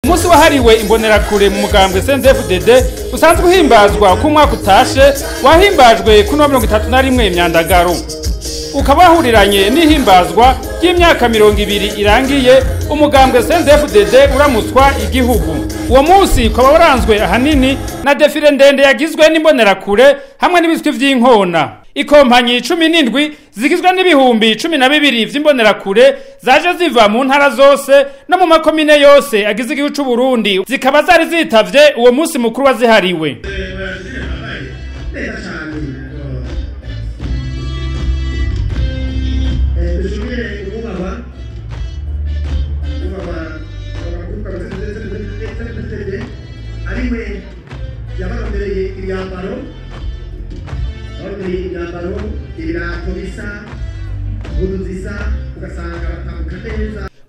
Umunsi wahariwe imbonerakure mu mugambwe CNDD-FDD usanzwe uhimbazwa ku mwaka utashe wahimbajwe ku 31 imyandagaro. Ukaba wahuriranye n'ihimbazwa ry'imyaka 20 irangiye umugambwe CNDD-FDD uramutswa igihugu. Uwo munsi ukaba waranzwe ahanini na defile ndende yagizwe n'imbonerakure hamwe n'ibiswi vy'inkona. Ikompanyi 17 zigizwe n'ibihumbi 12 vy'imbonerakure zaje ziva mu ntara zose no mu makomine yose agize igihugu c'u Burundi zikaba zari zitavye uwo munsi mukuru wazihariwe.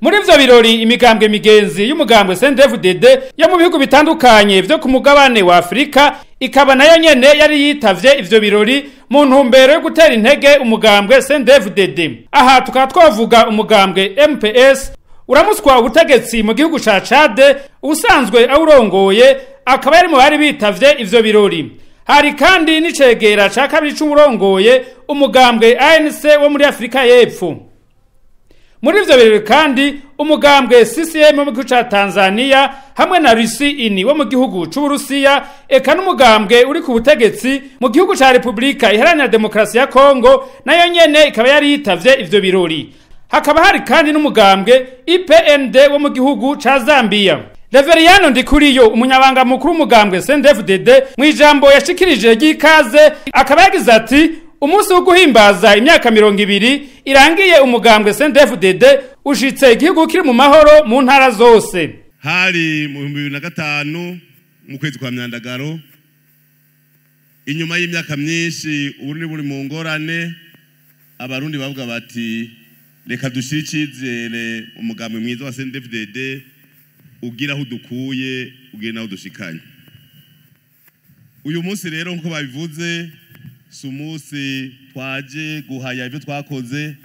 Muri ivyo birori imigambwe migenzi y'umugambwe CNDD-FDD yo mu bihugu bitandukanye vyo ku mugabane wa Afrika ikaba nayo nyene yari yitavye ivyo birori mu ntumbero yo gutera intege umugambwe CNDD-FDD. Aha tukaba twavuga umugambwe MPS uramutswa ubutegetsi mu gihugu ca Chad usanzwe awurongoye akaba yari mu bari bitavye ivyo birori. Hari kandi n'icegera ca kabiri c'umurongoye umugambwe ANC wo muri Afrika y'Epfo. Muri ivyo birori kandi umugambwe CCM wo mu gihugu ca Tanzania hamwe na RUSI wo mu gihugu c'u Burusiya eka n'umugambwe uri ku butegetsi mu gihugu ca Republika Iharanira Demokarasi ya Kongo nayo nyene ikaba yari yitavye ivyo birori. Hakaba hari kandi n'umugambwe IPND wo mu gihugu ca Zambia. Reveriyano Ndikuriyo umunyabanga mukuru umugambwe CNDD-FDD mu ijambo yashikirije ry'ikaze akaba yagize ati umunsi wo guhimbaza imyaka 20 irangiye umugambwe CNDD-FDD ushitse igihugu kiri mu mahoro mu ntara zose. Hari mu 2005 mu kwezi kwa myandagaro inyuma y'imyaka myinshi uburundi buri mu ngorane abarundi bavuga bati reka dushire icizere umugambwe mwiza wa CNDD-FDD ugira aho dukuye ugire naho dushikanye. Uyu munsi rero nko babivuze sumusi twaje guhaya ibyo twakoze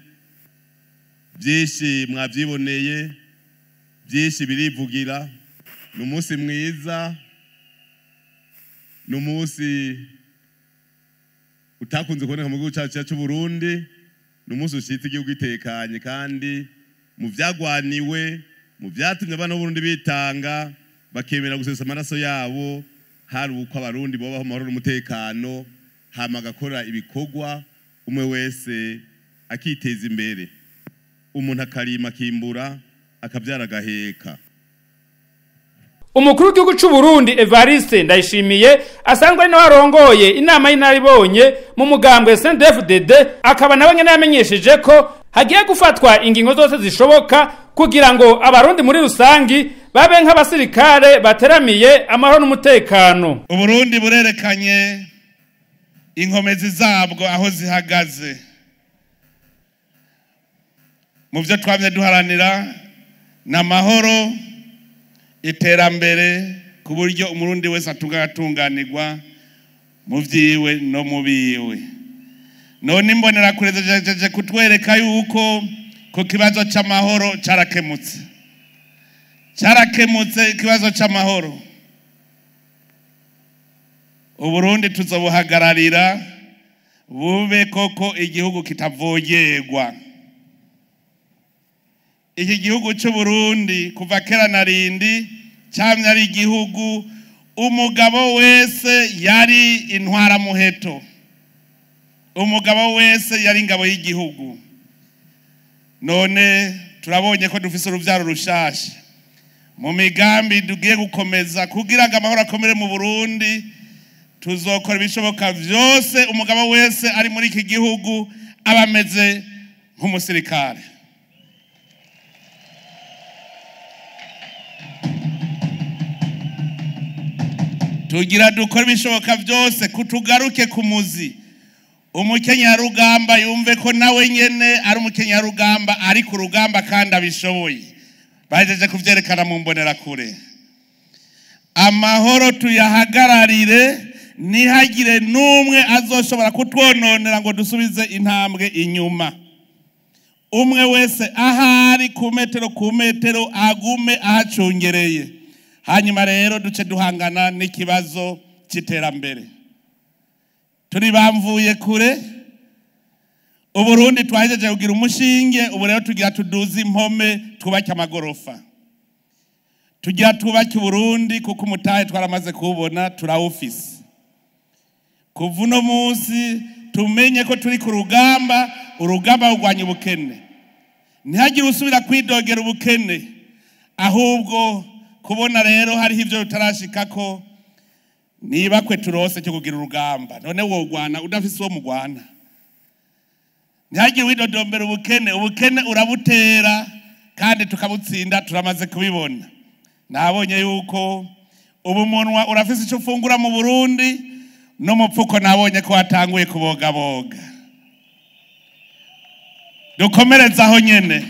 byinshi mwavyiboneye byinshi birivugira n'umunsi mwiza n'umunsi utakunze kuboneka mu gihugu cyacu cy'u Burundi n'umunsi ushitse igihugu itekanye kandi mu vyagwaniwe mu byatumye abana b'Uburundi bitanga bakemera gusesa amaraso yabo hari uko abarundi bobaho amahoro n'umutekano hama gakora ibikorwa umwe wese akiteza imbere umuntu akarima kimbura akabyara gaheka. Umukuru w'igihugu c'u Burundi Evariste Ndayishimiye asanzwe ari nawarongoye inama y'inaribonye mu mugambwe CNDD-FDD akaba nawe nyene yamenyesheje ko hagiye gufatwa ingingo zose zishoboka kugira ngo abarundi muri rusangi babe nk'abasirikare bateramiye amahoro n'umutekano. Uburundi burerekanye inkomezi zabwo aho zihagaze mu byo twamye duharanira na mahoro iterambere ku buryo umurundi wese atunganirwa mu vyiwe no mu biwe. None imbonerakure zejeje kutwereka yuko ku kibazo c'amahoro carakemutse ikibazo c'amahoro. Uburundi tuzobuhagararira bube koko igihugu kitavogerwa. Iki gihugu c'u Burundi kuva kera na rindi camye ari igihugu umugabo wese yari intwara muheto, umugabo wese yari ingabo y'igihugu. None turabonye ko dufise uruvyaro rushasha mu migambi tugiye gukomeza kugira ngo amahoro akomere mu Burundi. Tuzokora ibishoboka vyose umugabo wese ari muri iki gihugu abameze nk'umusirikare. Tugira dukora ibishoboka vyose kutugaruke ku muzi. Umukenyarugamba yumve ko nawe nyene ari umukenyarugamba ari ku rugamba kandi abishoboye. Bajeje kuvyerekana mu mbonerakure. Amahoro tuyahagararire nihagire numwe azoshobora kutwononera ngo dusubize intambwe inyuma. Umwe wese ahari ku metero agume ahacungereye. hanyuma rero duce duhangana n'ikibazo cy'iterambere. Turi bamvuye kure, Uburundi twahejeje kugira umushinge, ubu rero tugira tuduze impome twubake amagorofa. Tugira twubake Burundi kuko umutahe twaramaze kubona turawufise. Kuva uno munsi tumenye ko turi ku rugamba, urugamba rurwanya ubukene. Ntihagire usubira kwidogera ubukene, ahubwo kubona rero hariho ivyo bitarashikako, niba kwe turose cyo kugira urugamba. None wogwana udafise uwo mugwana. Ntihagire widodombera ubukene, ubukene urabutera kandi tukabutsinda, turamaze kubibona. Nabonye yuko ubumunwa urafise icyo ufungura mu Burundi, no mupfuko nabonye ko watanguye kubogaboga. Dukomereza aho nyene.